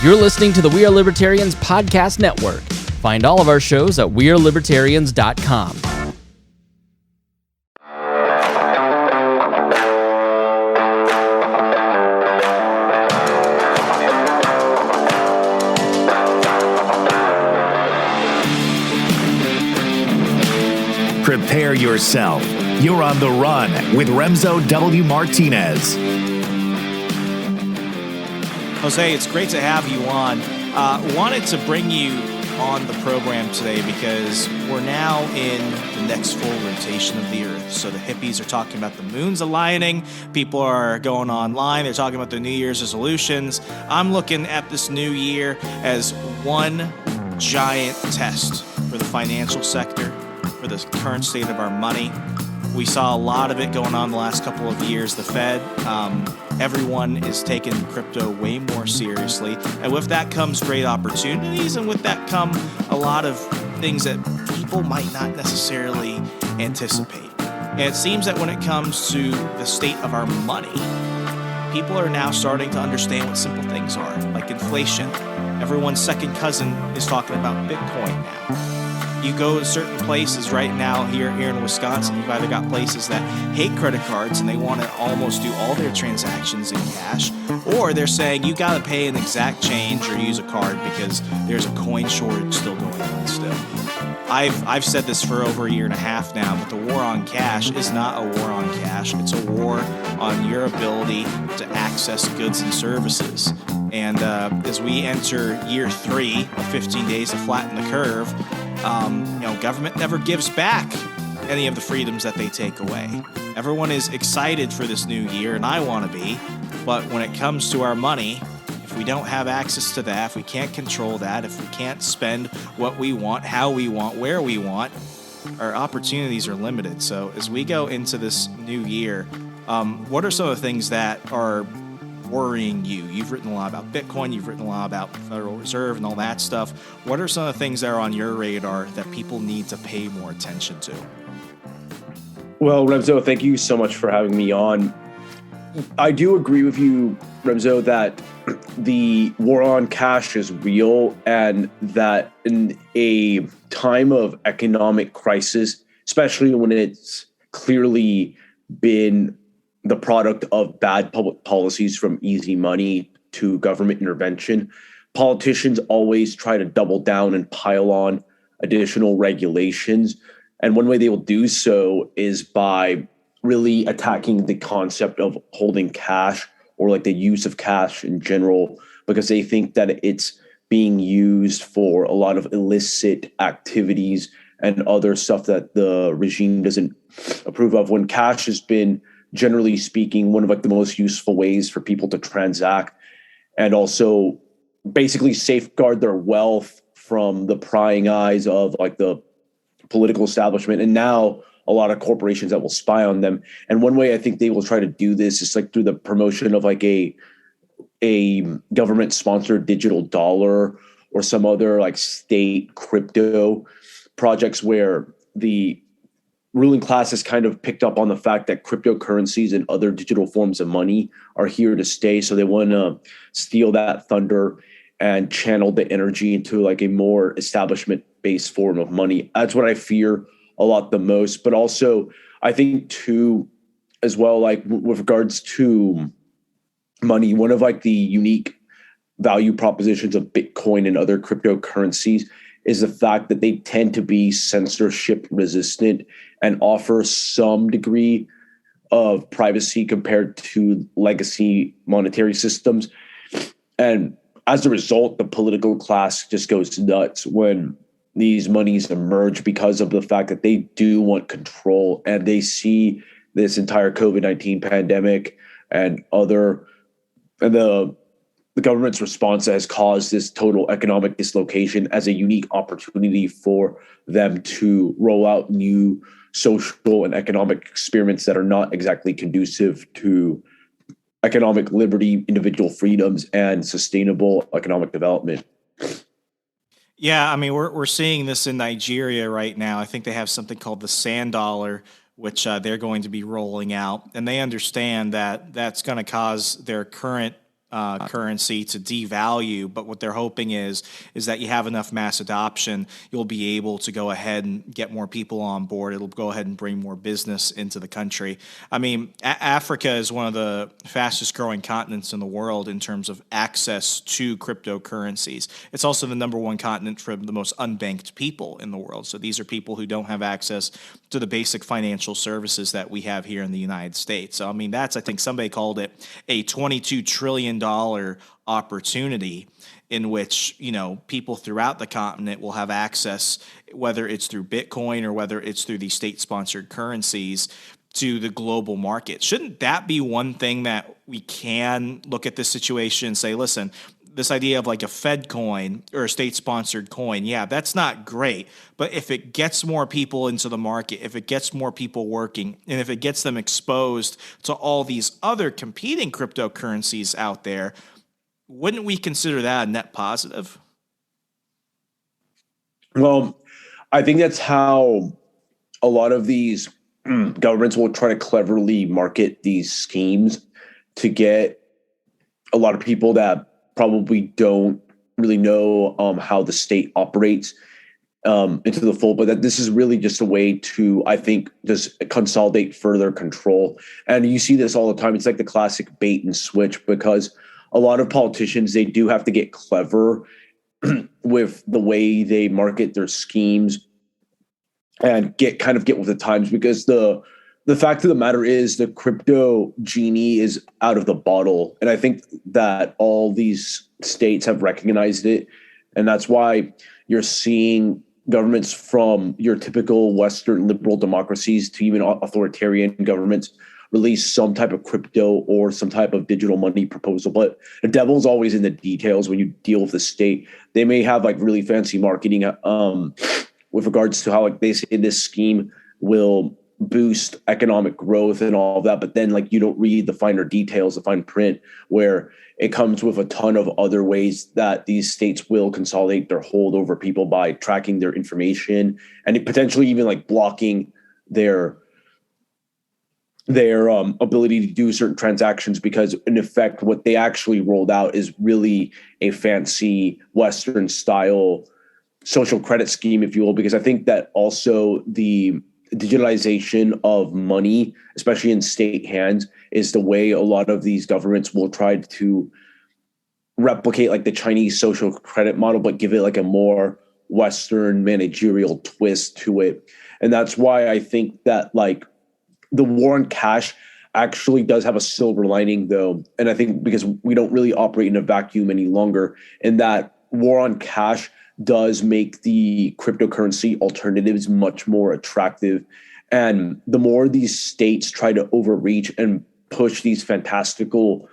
You're listening to the We Are Libertarians podcast network. Find all of our shows at wearelibertarians.com. Prepare yourself. You're on the run with Remso W. Martinez. José, it's great to have you on. Wanted to bring you on the program today because we're now in the next full rotation of the Earth. So the hippies are talking about the moon's aligning. People are going online. They're talking about their New Year's resolutions. I'm looking at this new year as one giant test for the financial sector, for the current state of our money. We saw a lot of it going on the last couple of years. The Fed, everyone is taking crypto way more seriously. And with that comes great opportunities. And with that come a lot of things that people might not necessarily anticipate. And it seems that when it comes to the state of our money, people are now starting to understand what simple things are, like inflation. Everyone's second cousin is talking about Bitcoin now. You go to certain places right now here in Wisconsin, you've either got places that hate credit cards and they want to almost do all their transactions in cash, or they're saying you got to pay an exact change or use a card because there's a coin shortage still going on still. I've said this for over a year and a half now, but the war on cash is not a war on cash. It's a war on your ability to access goods and services. And as we enter year 3 of 15 days to flatten the curve, government never gives back any of the freedoms that they take away. Everyone is excited for this new year, and I want to be, but when it comes to our money, if we don't have access to that, if we can't control that, if we can't spend what we want, how we want, where we want, our opportunities are limited. So as we go into this new year, what are some of the things that are worrying you? You've written a lot about Bitcoin, you've written a lot about the Federal Reserve and all that stuff. What are some of the things that are on your radar that people need to pay more attention to? Well, Remso, thank you so much for having me on. I do agree with you, Remso, that the war on cash is real, and that in a time of economic crisis, especially when it's clearly been the product of bad public policies from easy money to government intervention, politicians always try to double down and pile on additional regulations. And one way they will do so is by really attacking the concept of holding cash, or like the use of cash in general, because they think that it's being used for a lot of illicit activities and other stuff that the regime doesn't approve of, when cash has been, generally speaking, one of like the most useful ways for people to transact and also basically safeguard their wealth from the prying eyes of like the political establishment, and now a lot of corporations that will spy on them. And one way I think they will try to do this is like through the promotion of like a government sponsored digital dollar or some other like state crypto projects where the ruling class has kind of picked up on the fact that cryptocurrencies and other digital forms of money are here to stay. So they want to steal that thunder and channel the energy into like a more establishment-based form of money. That's what I fear a lot the most. But also, I think too, as well, like with regards to money, one of like the unique value propositions of Bitcoin and other cryptocurrencies is the fact that they tend to be censorship resistant and offer some degree of privacy compared to legacy monetary systems. And as a result, the political class just goes nuts when these monies emerge because of the fact that they do want control, and they see this entire COVID-19 pandemic and the government's response that has caused this total economic dislocation as a unique opportunity for them to roll out new social and economic experiments that are not exactly conducive to economic liberty, individual freedoms, and sustainable economic development. Yeah, I mean, we're seeing this in Nigeria right now. I think they have something called the sand dollar, which they're going to be rolling out, and they understand that that's going to cause their current currency to devalue, but what they're hoping is that you have enough mass adoption, you'll be able to go ahead and get more people on board. It'll go ahead and bring more business into the country. I mean, Africa is one of the fastest growing continents in the world in terms of access to cryptocurrencies. It's also the number one continent for the most unbanked people in the world. So these are people who don't have access to the basic financial services that we have here in the United States. So, I mean, I think somebody called it a $22 trillion opportunity in which, people throughout the continent will have access, whether it's through Bitcoin or whether it's through these state-sponsored currencies, to the global market. Shouldn't that be one thing that we can look at this situation and say, listen, this idea of like a Fed coin or a state-sponsored coin, yeah, that's not great. But if it gets more people into the market, if it gets more people working, and if it gets them exposed to all these other competing cryptocurrencies out there, wouldn't we consider that a net positive? Well, I think that's how a lot of these governments will try to cleverly market these schemes to get a lot of people that probably don't really know how the state operates into the fold, but that this is really just a way to, I think, just consolidate further control. And you see this all the time. It's like the classic bait and switch, because a lot of politicians, they do have to get clever with the way they market their schemes and get with the times, because the fact of the matter is the crypto genie is out of the bottle. And I think that all these states have recognized it. And that's why you're seeing governments from your typical Western liberal democracies to even authoritarian governments release some type of crypto or some type of digital money proposal. But the devil's always in the details when you deal with the state. They may have like really fancy marketing with regards to how like they say this scheme will boost economic growth and all of that, but then like you don't read the finer details, the fine print, where it comes with a ton of other ways that these states will consolidate their hold over people by tracking their information and potentially even like blocking their ability to do certain transactions, because in effect what they actually rolled out is really a fancy Western style social credit scheme, if you will, because I think that also the digitalization of money, especially in state hands, is the way a lot of these governments will try to replicate like the Chinese social credit model, but give it like a more Western managerial twist to it. And that's why I think that like the war on cash actually does have a silver lining though. And I think because we don't really operate in a vacuum any longer, and that war on cash does make the cryptocurrency alternatives much more attractive. And the more these states try to overreach and push these fantastical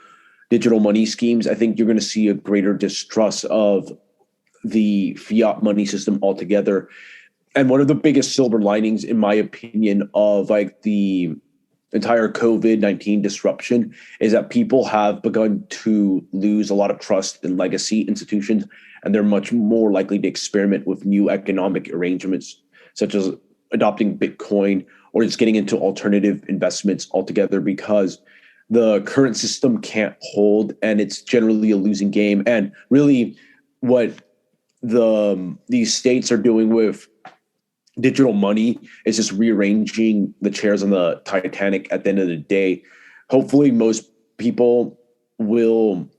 digital money schemes, I think you're going to see a greater distrust of the fiat money system altogether. And one of the biggest silver linings, in my opinion, of like the entire COVID-19 disruption is that people have begun to lose a lot of trust in legacy institutions, and they're much more likely to experiment with new economic arrangements, such as adopting Bitcoin or just getting into alternative investments altogether, because the current system can't hold and it's generally a losing game. And really what these states are doing with digital money is just rearranging the chairs on the Titanic at the end of the day. Hopefully most people will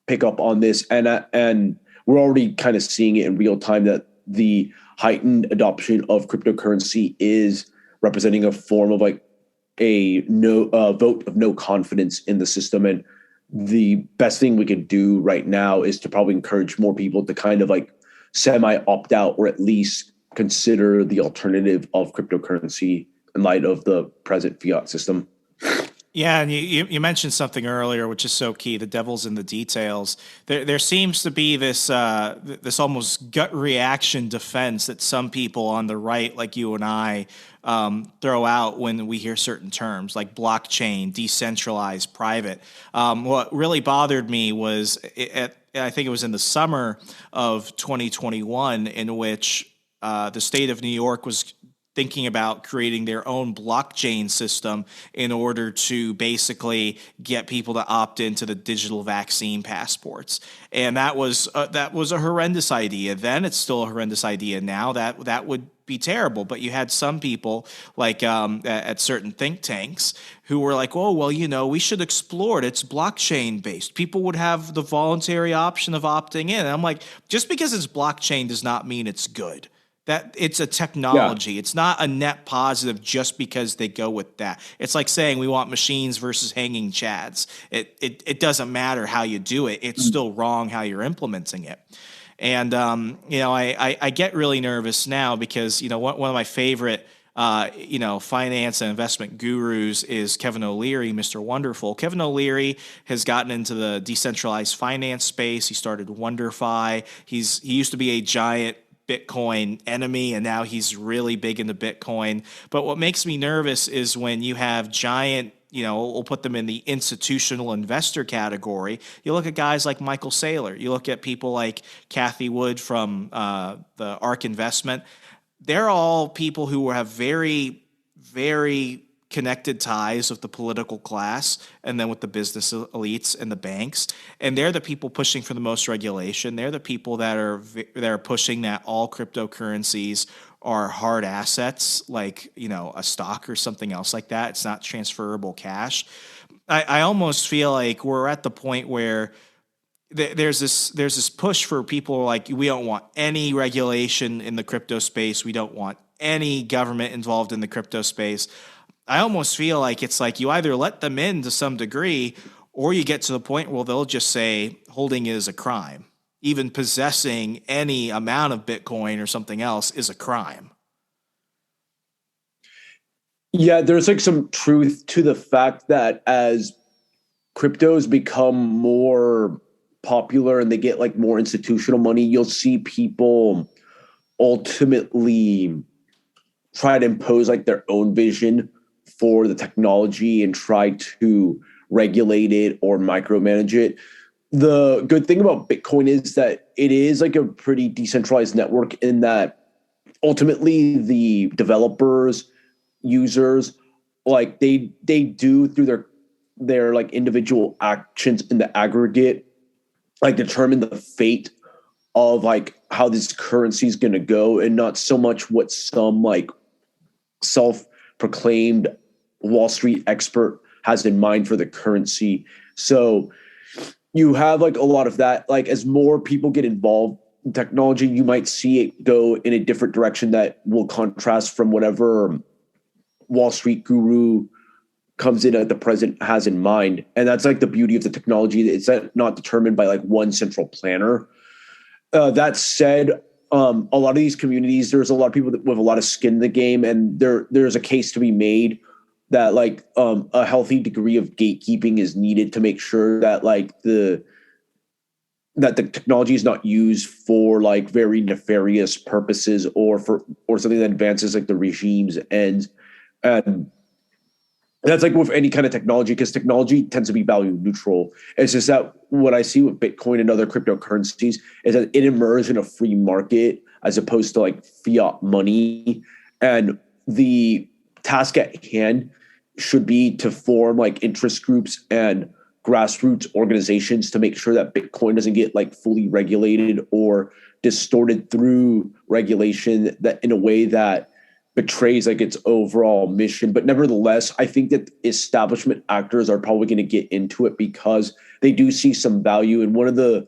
pick up on this, and we're already kind of seeing it in real time that the heightened adoption of cryptocurrency is representing a form of like a vote of no confidence in the system. And the best thing we could do right now is to probably encourage more people to kind of like semi opt out, or at least consider the alternative of cryptocurrency in light of the present fiat system. Yeah, and you mentioned something earlier, which is so key. The devil's in the details. There seems to be this almost gut reaction defense that some people on the right, like you and I, throw out when we hear certain terms like blockchain, decentralized, private. What really bothered me was I think it was in the summer of 2021, in which the state of New York was thinking about creating their own blockchain system in order to basically get people to opt into the digital vaccine passports. And that was a horrendous idea. Then it's still a horrendous idea now. That would be terrible. But you had some people like at certain think tanks who were like, oh, well, we should explore it. It's blockchain based. People would have the voluntary option of opting in. And I'm like, just because it's blockchain does not mean it's good. That it's a technology. Yeah. It's not a net positive just because they go with that. It's like saying we want machines versus hanging chads. It doesn't matter how you do it. It's still wrong how you're implementing it. And I get really nervous now because one of my favorite finance and investment gurus is Kevin O'Leary, Mr. Wonderful. Kevin O'Leary has gotten into the decentralized finance space. He started WonderFi. He used to be a giant Bitcoin enemy, and now he's really big into Bitcoin. But what makes me nervous is when you have giant, we'll put them in the institutional investor category. You look at guys like Michael Saylor. You look at people like Cathie Wood from the ARK Investment. They're all people who have very, very connected ties with the political class and then with the business elites and the banks. And they're the people pushing for the most regulation. They're the people that are pushing that all cryptocurrencies are hard assets, like, a stock or something else like that. It's not transferable cash. I almost feel like we're at the point where there's this push for people like, we don't want any regulation in the crypto space. We don't want any government involved in the crypto space. I almost feel like it's like you either let them in to some degree or you get to the point where they'll just say holding is a crime. Even possessing any amount of Bitcoin or something else is a crime. Yeah, there's like some truth to the fact that as cryptos become more popular and they get like more institutional money, you'll see people ultimately try to impose like their own vision for the technology and try to regulate it or micromanage it. The good thing about Bitcoin is that it is like a pretty decentralized network in that ultimately the developers, users, like they do through their like individual actions in the aggregate, like determine the fate of like how this currency is going to go, and not so much what some like self-proclaimed Wall Street expert has in mind for the currency. So you have like a lot of that. Like as more people get involved in technology, you might see it go in a different direction that will contrast from whatever Wall Street guru comes in at the present has in mind. And that's like the beauty of the technology. It's not determined by like one central planner. That said, a lot of these communities, there's a lot of people with a lot of skin in the game, and there's a case to be made that like a healthy degree of gatekeeping is needed to make sure that like the technology is not used for like very nefarious purposes or something that advances like the regime's ends. And that's like with any kind of technology, because technology tends to be value neutral. It's just that what I see with Bitcoin and other cryptocurrencies is that it emerged in a free market as opposed to like fiat money. And the task at hand should be to form like interest groups and grassroots organizations to make sure that Bitcoin doesn't get like fully regulated or distorted through regulation that in a way that betrays like its overall mission. But nevertheless, I think that establishment actors are probably going to get into it because they do see some value. And one of the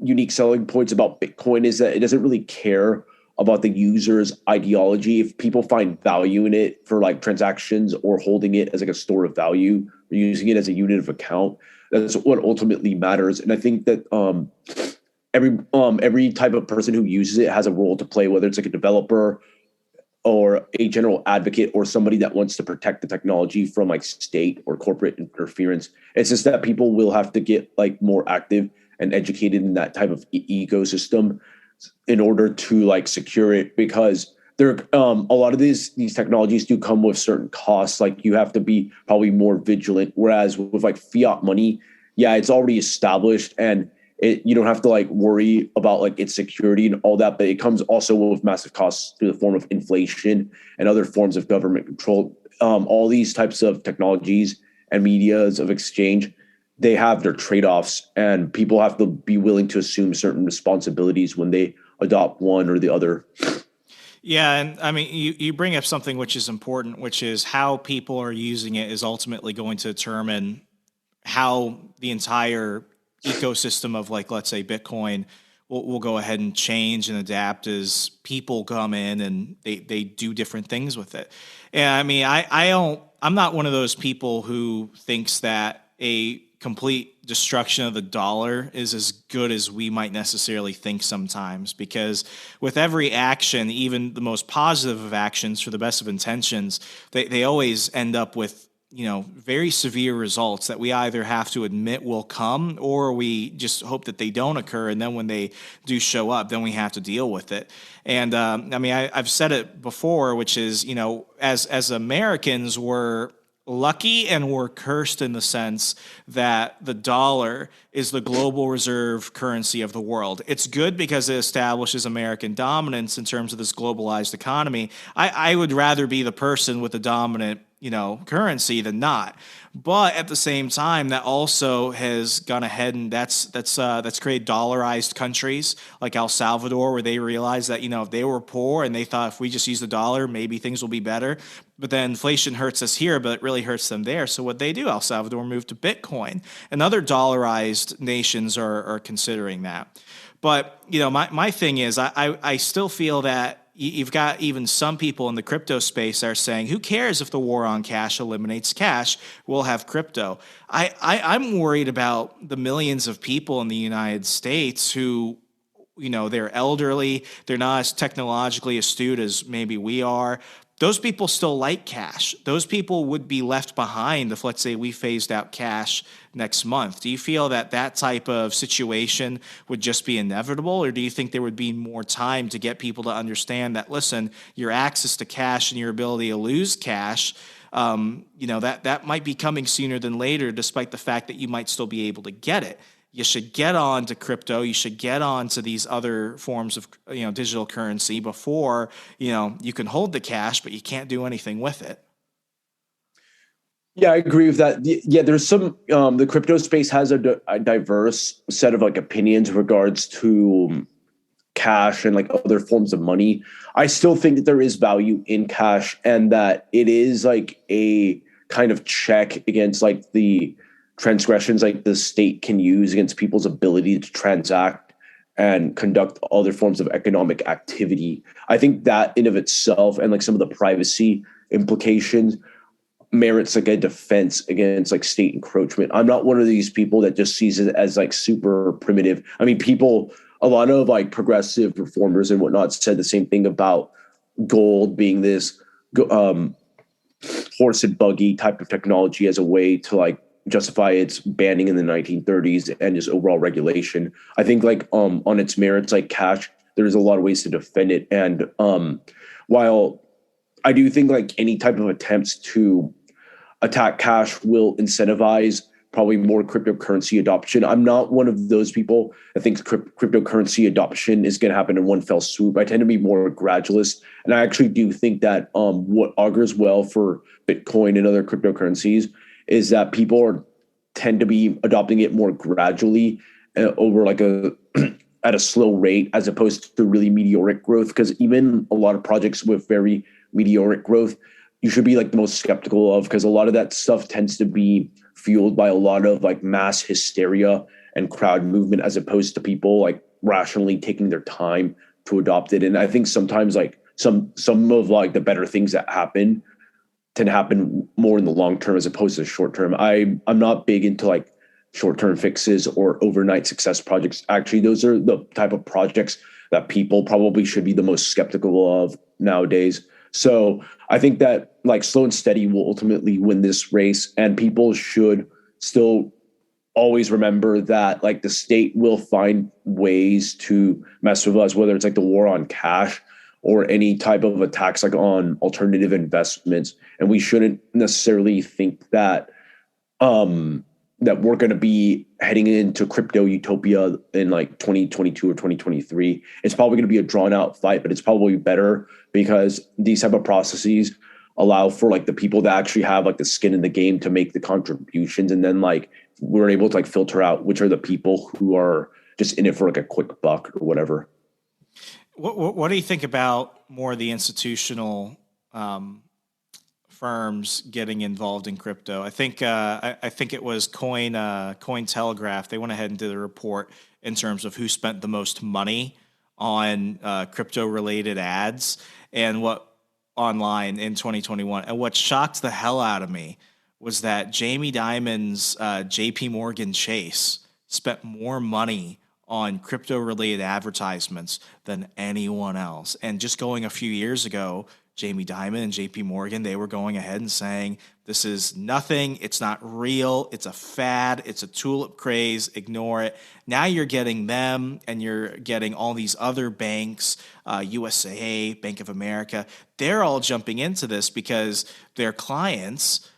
unique selling points about Bitcoin is that it doesn't really care about the user's ideology. If people find value in it for like transactions or holding it as like a store of value or using it as a unit of account, that's what ultimately matters. And I think that every type of person who uses it has a role to play, whether it's like a developer or a general advocate or somebody that wants to protect the technology from like state or corporate interference. It's just that people will have to get like more active and educated in that type of ecosystem in order to like secure it, because there a lot of these technologies do come with certain costs. Like you have to be probably more vigilant, whereas with like fiat money, yeah, it's already established and you don't have to like worry about like its security and all that, but it comes also with massive costs through the form of inflation and other forms of government control. All these types of technologies and medias of exchange, they have their trade-offs, and people have to be willing to assume certain responsibilities when they adopt one or the other. Yeah, and I mean, you bring up something which is important, which is how people are using it is ultimately going to determine how the entire ecosystem of, like, let's say Bitcoin will go ahead and change and adapt as people come in and they do different things with it. And I mean, I'm not one of those people who thinks that a complete destruction of the dollar is as good as we might necessarily think sometimes, because with every action, even the most positive of actions for the best of intentions, they always end up with, you know, very severe results that we either have to admit will come, or we just hope that they don't occur. And then when they do show up, then we have to deal with it. And I mean, I've said it before, which is, you know, as Americans, we're lucky and we're cursed in the sense that the dollar is the global reserve currency of the world. It's good because it establishes American dominance in terms of this globalized economy. I would rather be the person with the dominant, you know, currency than not. But at the same time, that also has gone ahead and that's created dollarized countries like El Salvador, where they realized that, you know, if they were poor and they thought if we just use the dollar, maybe things will be better. But then inflation hurts us here, but it really hurts them there. So what they do, El Salvador moved to Bitcoin, and other dollarized nations are considering that. But, you know, my thing is, I still feel that you've got even some people in the crypto space are saying, who cares if the war on cash eliminates cash? We'll have crypto. I'm worried about the millions of people in the United States who, you know, they're elderly, they're not as technologically astute as maybe we are. Those people still like cash. Those people would be left behind if, let's say, we phased out cash next month. Do you feel that that type of situation would just be inevitable, or do you think there would be more time to get people to understand that, listen, your access to cash and your ability to lose cash, you know, that might be coming sooner than later, despite the fact that you might still be able to get it? You should get on to crypto. You should get on to these other forms of, you know, digital currency before, you know, you can hold the cash, but you can't do anything with it. Yeah, I agree with that. Yeah, there's some, the crypto space has a diverse set of like opinions in regards to cash and like other forms of money. I still think that there is value in cash, and that it is like a kind of check against like the transgressions like the state can use against people's ability to transact and conduct other forms of economic activity. I think that in of itself, and like some of the privacy implications, merits like a defense against like state encroachment. I'm not one of these people that just sees it as like super primitive. I mean, a lot of like progressive reformers and whatnot said the same thing about gold being this horse and buggy type of technology as a way to like justify its banning in the 1930s and just overall regulation. I think like on its merits, like cash, there's a lot of ways to defend it. And while I do think like any type of attempts to attack cash will incentivize probably more cryptocurrency adoption, I'm not one of those people that thinks cryptocurrency adoption is going to happen in one fell swoop. I tend to be more gradualist, and I actually do think that what augurs well for Bitcoin and other cryptocurrencies is that people tend to be adopting it more gradually over like at a slow rate, as opposed to really meteoric growth. Because even a lot of projects with very meteoric growth, you should be like the most skeptical of, because a lot of that stuff tends to be fueled by a lot of like mass hysteria and crowd movement, as opposed to people like rationally taking their time to adopt it. And I think sometimes like some of like the better things that happen tend to happen more in the long term as opposed to the short term. I'm not big into like short-term fixes or overnight success projects. Actually, those are the type of projects that people probably should be the most skeptical of nowadays. So I think that like slow and steady will ultimately win this race, and people should still always remember that like the state will find ways to mess with us, whether it's like the war on cash or any type of attacks like on alternative investments. And we shouldn't necessarily think that that we're going to be heading into crypto utopia in like 2022 or 2023. It's probably going to be a drawn out fight, but it's probably better because these type of processes allow for like the people that actually have like the skin in the game to make the contributions. And then like we're able to like filter out which are the people who are just in it for like a quick buck or whatever. What do you think about more of the institutional firms getting involved in crypto? I think it was Cointelegraph. They went ahead and did a report in terms of who spent the most money on crypto related ads and what online in 2021. And what shocked the hell out of me was that Jamie Dimon's JP Morgan Chase spent more money on crypto related advertisements than anyone else. And just going a few years ago, Jamie Dimon and JP Morgan, they were going ahead and saying, this is nothing. It's not real. It's a fad. It's a tulip craze. Ignore it. Now you're getting them and you're getting all these other banks, USA, Bank of America. They're all jumping into this because their clients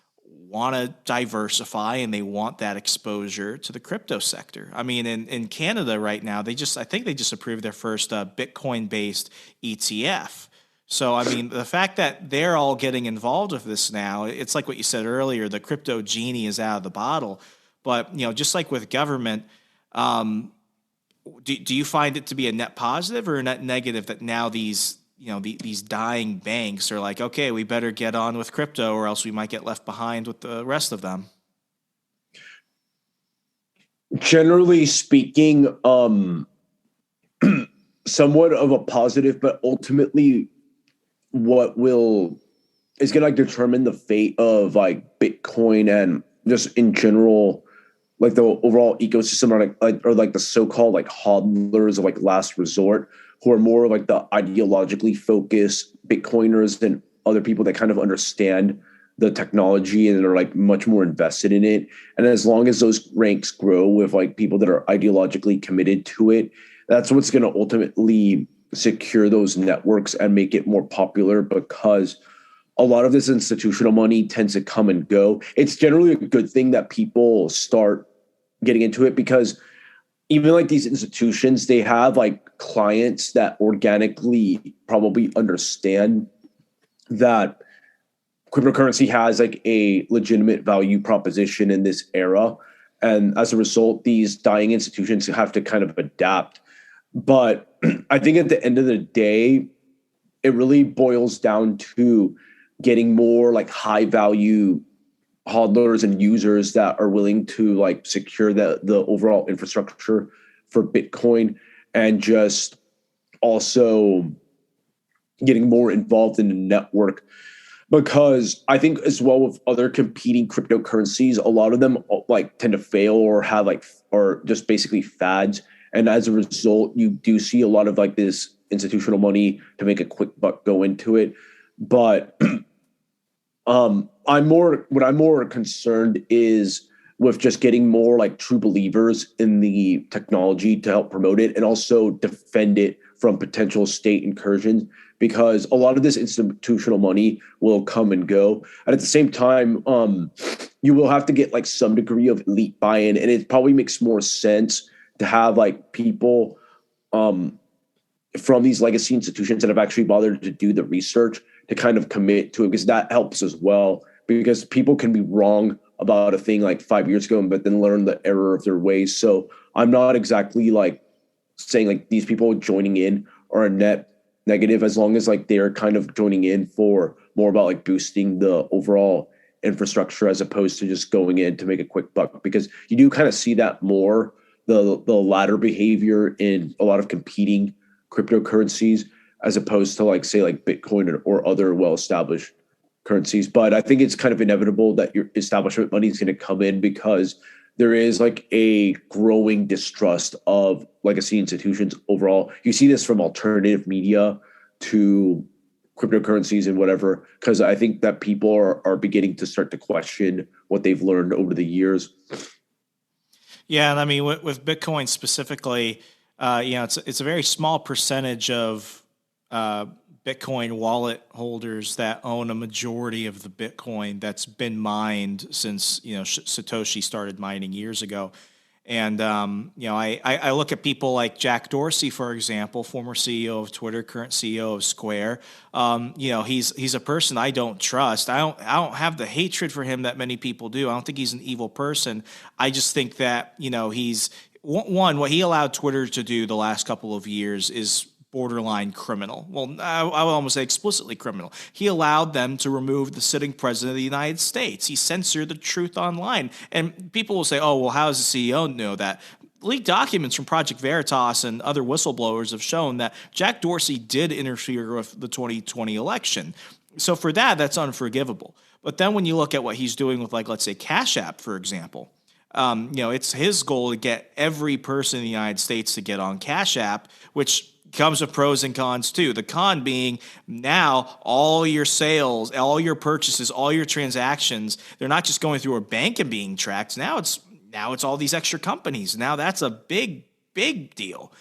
want to diversify and they want that exposure to the crypto sector. I mean, in Canada right now, I think they just approved their first Bitcoin-based ETF. So, I mean, the fact that they're all getting involved with this now, it's like what you said earlier, the crypto genie is out of the bottle. But, you know, just like with government, do you find it to be a net positive or a net negative that now these dying banks are like, okay, we better get on with crypto or else we might get left behind with the rest of them? Generally speaking, somewhat of a positive, but ultimately what is going to like determine the fate of like Bitcoin and just in general, like the overall ecosystem or like the so-called like hodlers of like last resort, who are more like the ideologically focused Bitcoiners and other people that kind of understand the technology and are like much more invested in it. And as long as those ranks grow with like people that are ideologically committed to it, that's what's going to ultimately secure those networks and make it more popular, because a lot of this institutional money tends to come and go. It's generally a good thing that people start getting into it, because even like these institutions, they have like clients that organically probably understand that cryptocurrency has like a legitimate value proposition in this era. And as a result, these dying institutions have to kind of adapt. But I think at the end of the day, it really boils down to getting more like high value hodlers and users that are willing to like secure the overall infrastructure for Bitcoin, and just also getting more involved in the network. Because I think as well with other competing cryptocurrencies, a lot of them like tend to fail or have like, or just basically fads. And as a result, you do see a lot of like this institutional money to make a quick buck go into it. But what I'm more concerned is with just getting more like true believers in the technology to help promote it and also defend it from potential state incursions, because a lot of this institutional money will come and go. And at the same time, you will have to get like some degree of elite buy-in, and it probably makes more sense to have like people from these legacy institutions that have actually bothered to do the research to kind of commit to it, because that helps as well. Because people can be wrong about a thing like 5 years ago, but then learn the error of their ways. So I'm not exactly like saying like these people joining in are a net negative, as long as like they're kind of joining in for more about like boosting the overall infrastructure as opposed to just going in to make a quick buck. Because you do kind of see that more, the latter behavior in a lot of competing cryptocurrencies, as opposed to like say like Bitcoin or other well-established currencies. But I think it's kind of inevitable that your establishment money is going to come in, because there is like a growing distrust of legacy institutions overall. You see this from alternative media to cryptocurrencies and whatever, because I think that people are beginning to start to question what they've learned over the years. Yeah, and I mean with Bitcoin specifically, it's a very small percentage of Bitcoin wallet holders that own a majority of the Bitcoin that's been mined since, Satoshi started mining years ago. And, I look at people like Jack Dorsey, for example, former CEO of Twitter, current CEO of Square. He's a person I don't trust. I don't have the hatred for him that many people do. I don't think he's an evil person. I just think that, he's what he allowed Twitter to do the last couple of years is borderline criminal. Well, I would almost say explicitly criminal. He allowed them to remove the sitting president of the United States. He censored the truth online. And people will say, oh, well, how does the CEO know that? Leaked documents from Project Veritas and other whistleblowers have shown that Jack Dorsey did interfere with the 2020 election. So for that, that's unforgivable. But then when you look at what he's doing with, like, let's say Cash App, for example, it's his goal to get every person in the United States to get on Cash App, which comes with pros and cons too. The con being now all your sales, all your purchases, all your transactions, they're not just going through a bank and being tracked. Now it's all these extra companies. Now that's a big, big deal.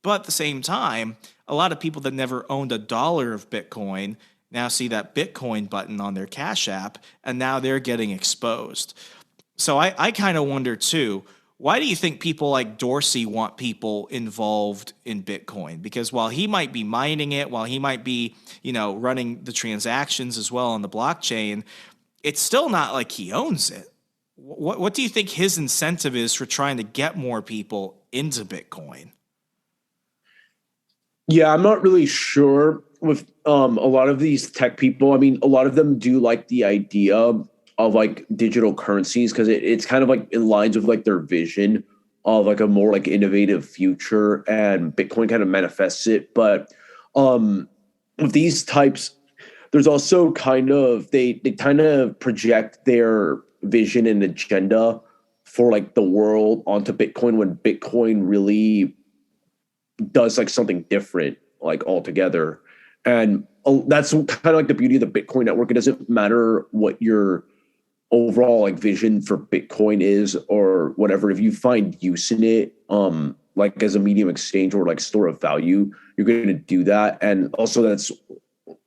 But at the same time, a lot of people that never owned $1 of Bitcoin now see that Bitcoin button on their Cash App, and now they're getting exposed. So I kind of wonder too, why do you think people like Dorsey want people involved in Bitcoin? Because while he might be mining it, while he might be, running the transactions as well on the blockchain, it's still not like he owns it. What do you think his incentive is for trying to get more people into Bitcoin? Yeah, I'm not really sure with a lot of these tech people. I mean, a lot of them do like the idea of like digital currencies because it's kind of like in lines with like their vision of like a more like innovative future, and Bitcoin kind of manifests it. But with these types, there's also kind of they kind of project their vision and agenda for like the world onto Bitcoin when Bitcoin really does like something different like altogether. And that's kind of like the beauty of the Bitcoin network. It doesn't matter what your overall like vision for Bitcoin is or whatever. If you find use in it, like as a medium exchange or like store of value, you're going to do that. And also that's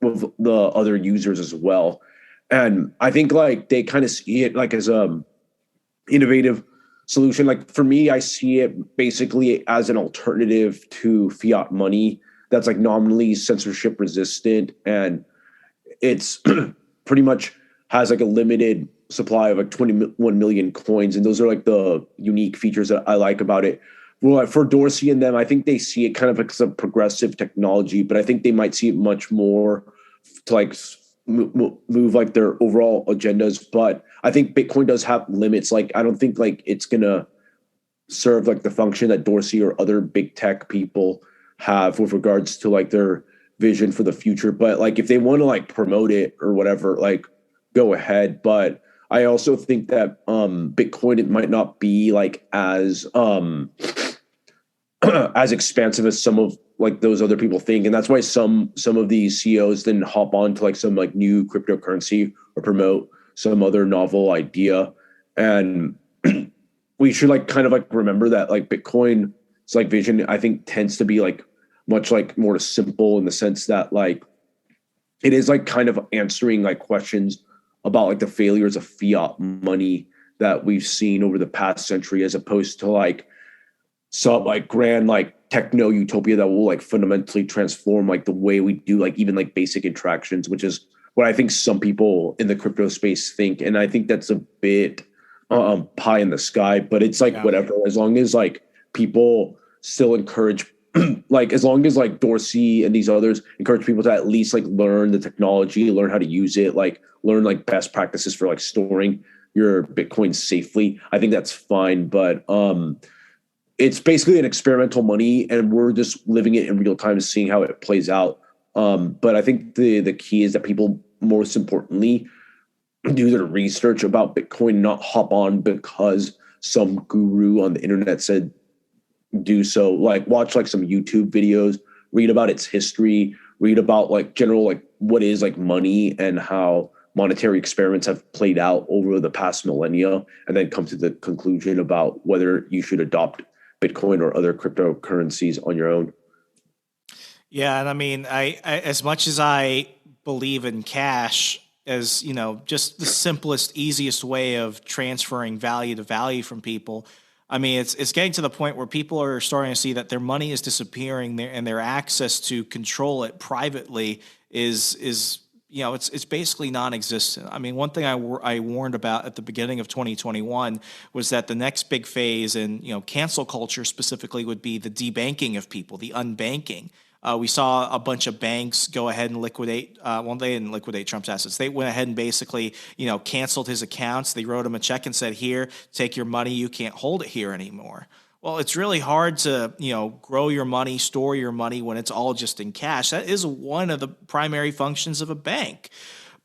with the other users as well. And I think like they kind of see it like as a innovative solution. Like for me, I see it basically as an alternative to fiat money that's like nominally censorship resistant, and it's pretty much has like a limited supply of like 21 million coins. And those are like the unique features that I like about it. Well, for Dorsey and them, I think they see it kind of like as a progressive technology, but I think they might see it much more to like move like their overall agendas. But I think Bitcoin does have limits. Like, I don't think like it's going to serve like the function that Dorsey or other big tech people have with regards to like their vision for the future. But like, if they want to like promote it or whatever, like go ahead. But I also think that Bitcoin, it might not be like as as expansive as some of like those other people think. And that's why some of these CEOs then hop on to like some like new cryptocurrency or promote some other novel idea. And we should like kind of like remember that like Bitcoin's like vision, I think, tends to be like much like more simple in the sense that like it is like kind of answering like questions about like the failures of fiat money that we've seen over the past century, as opposed to like some like grand like techno utopia that will like fundamentally transform like the way we do like even like basic interactions, which is what I think some people in the crypto space think. And I think that's a bit pie in the sky, but it's like whatever, as long as like people still encourage like as long as like Dorsey and these others encourage people to at least like learn the technology, learn how to use it, like learn like best practices for like storing your Bitcoin safely, I think that's fine. But it's basically an experimental money, and we're just living it in real time and seeing how it plays out. But I think the key is that people, most importantly, do their research about Bitcoin, not hop on because some guru on the internet said do so. Like watch like some YouTube videos, read about its history, read about like general like what is like money and how monetary experiments have played out over the past millennia, and then come to the conclusion about whether you should adopt Bitcoin or other cryptocurrencies on your own. Yeah, and I mean, I as much as I believe in cash as, just the simplest, easiest way of transferring value to value from people. I mean, it's getting to the point where people are starting to see that their money is disappearing there, and their access to control it privately is it's basically non-existent. I mean, one thing I warned about at the beginning of 2021 was that the next big phase in cancel culture specifically would be the debanking of people, the unbanking. We saw a bunch of banks go ahead and liquidate. Well, they didn't liquidate Trump's assets. They went ahead and basically, canceled his accounts. They wrote him a check and said, "Here, take your money. You can't hold it here anymore." Well, it's really hard to, grow your money, store your money when it's all just in cash. That is one of the primary functions of a bank.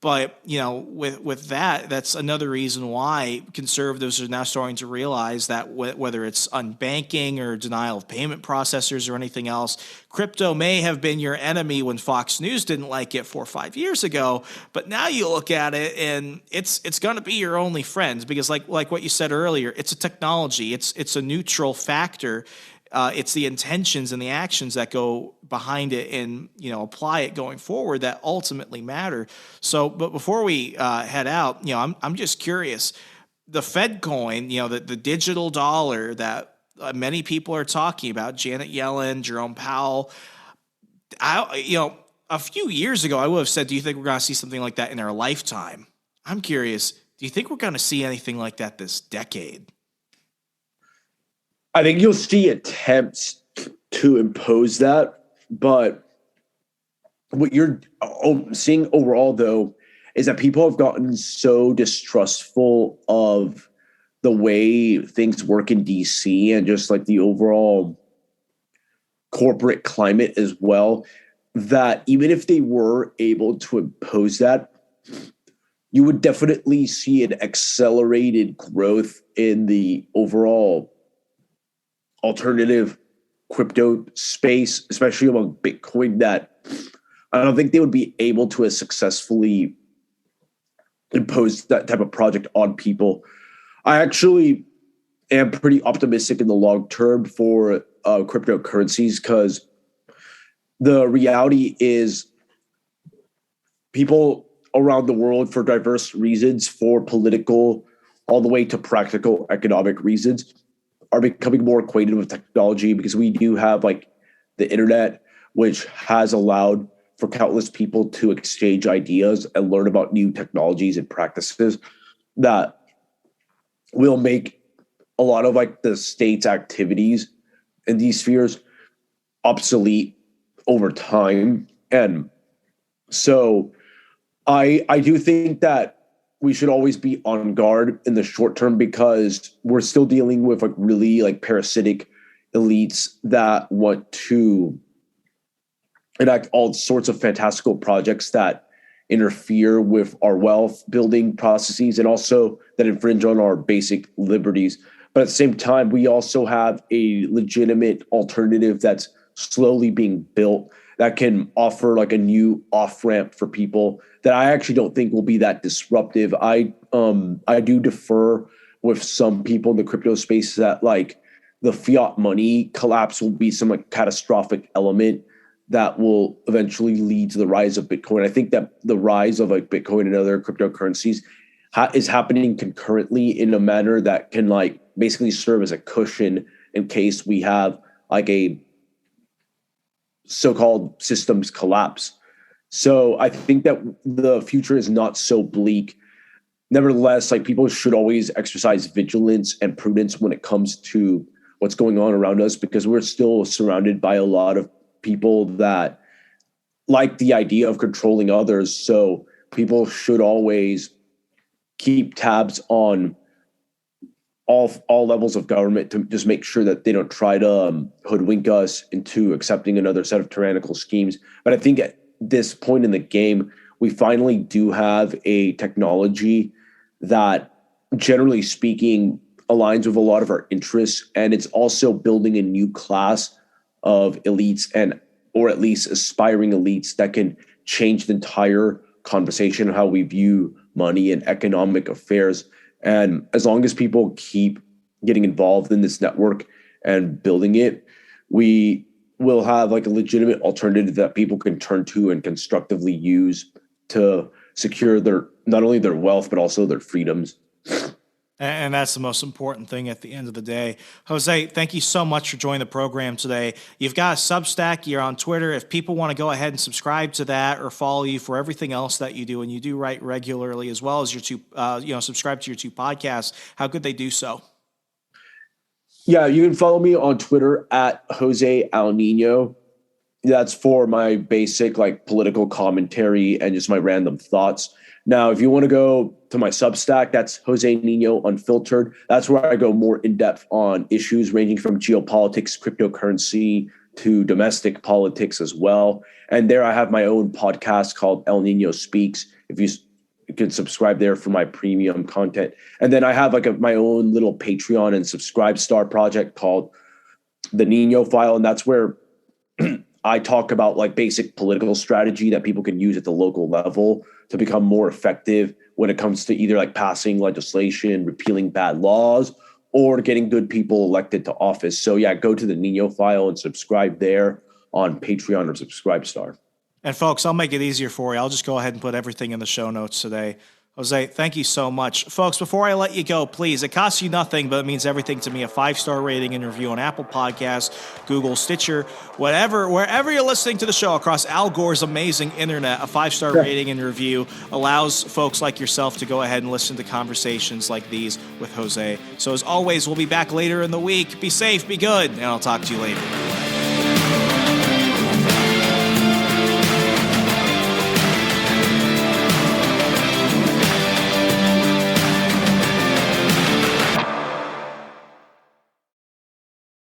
But with that, that's another reason why conservatives are now starting to realize that whether it's unbanking or denial of payment processors or anything else, crypto may have been your enemy when Fox News didn't like it 4 or 5 years ago. But now you look at it and it's going to be your only friend, because like what you said earlier, it's a technology. It's a neutral factor. It's the intentions and the actions that go behind it and, apply it going forward that ultimately matter. So, but before we head out, I'm just curious, the Fed coin, the digital dollar that many people are talking about, Janet Yellen, Jerome Powell, a few years ago, I would have said, do you think we're going to see something like that in our lifetime? I'm curious, do you think we're going to see anything like that this decade? I think you'll see attempts to impose that, but what you're seeing overall, though, is that people have gotten so distrustful of the way things work in DC and just like the overall corporate climate as well, that even if they were able to impose that, you would definitely see an accelerated growth in the overall alternative crypto space, especially among Bitcoin, that I don't think they would be able to as successfully impose that type of project on people. I actually am pretty optimistic in the long term for cryptocurrencies, because the reality is people around the world, for diverse reasons, for political all the way to practical economic reasons, are becoming more acquainted with technology, because we do have like the internet, which has allowed for countless people to exchange ideas and learn about new technologies and practices that will make a lot of like the state's activities in these spheres obsolete over time. And so I do think that we should always be on guard in the short term, because we're still dealing with like really like parasitic elites that want to enact all sorts of fantastical projects that interfere with our wealth building processes and also that infringe on our basic liberties. But at the same time, we also have a legitimate alternative that's slowly being built that can offer like a new off-ramp for people that I actually don't think will be that disruptive. I do defer with some people in the crypto space that like the fiat money collapse will be some like catastrophic element that will eventually lead to the rise of Bitcoin. I think that the rise of like Bitcoin and other cryptocurrencies is happening concurrently in a manner that can like basically serve as a cushion in case we have like a so-called systems collapse. So I think that the future is not so bleak. Nevertheless, like people should always exercise vigilance and prudence when it comes to what's going on around us, because we're still surrounded by a lot of people that like the idea of controlling others. So people should always keep tabs on all levels of government to just make sure that they don't try to hoodwink us into accepting another set of tyrannical schemes. But I think at this point in the game, we finally do have a technology that, generally speaking, aligns with a lot of our interests, and it's also building a new class of elites or at least aspiring elites that can change the entire conversation of how we view money and economic affairs. And as long as people keep getting involved in this network and building it, we will have like a legitimate alternative that people can turn to and constructively use to secure their not only their wealth but also their freedoms. And that's the most important thing at the end of the day. José, thank you so much for joining the program today. You've got a Substack. You're on Twitter. If people want to go ahead and subscribe to that or follow you for everything else that you do, and you do write regularly as well as your subscribe to your 2 podcasts, how could they do so? Yeah, you can follow me on Twitter at José El Niño. That's for my basic like political commentary and just my random thoughts. Now, if you want to go to my Substack, that's José Niño Unfiltered. That's where I go more in depth on issues ranging from geopolitics, cryptocurrency to domestic politics as well. And there I have my own podcast called El Niño Speaks. If you can subscribe there for my premium content. And then I have like my own little Patreon and Subscribe Star project called the Niño File. And that's where I talk about like basic political strategy that people can use at the local level to become more effective when it comes to either like passing legislation, repealing bad laws, or getting good people elected to office. So yeah, go to the Niño File and subscribe there on Patreon or Subscribe Star. And folks, I'll make it easier for you. I'll just go ahead and put everything in the show notes today. José, thank you so much. Folks, before I let you go, please, it costs you nothing, but it means everything to me. A 5-star rating and review on Apple Podcasts, Google, Stitcher, wherever you're listening to the show across Al Gore's amazing internet. A 5-star rating and review allows folks like yourself to go ahead and listen to conversations like these with José. So as always, we'll be back later in the week. Be safe, be good, and I'll talk to you later.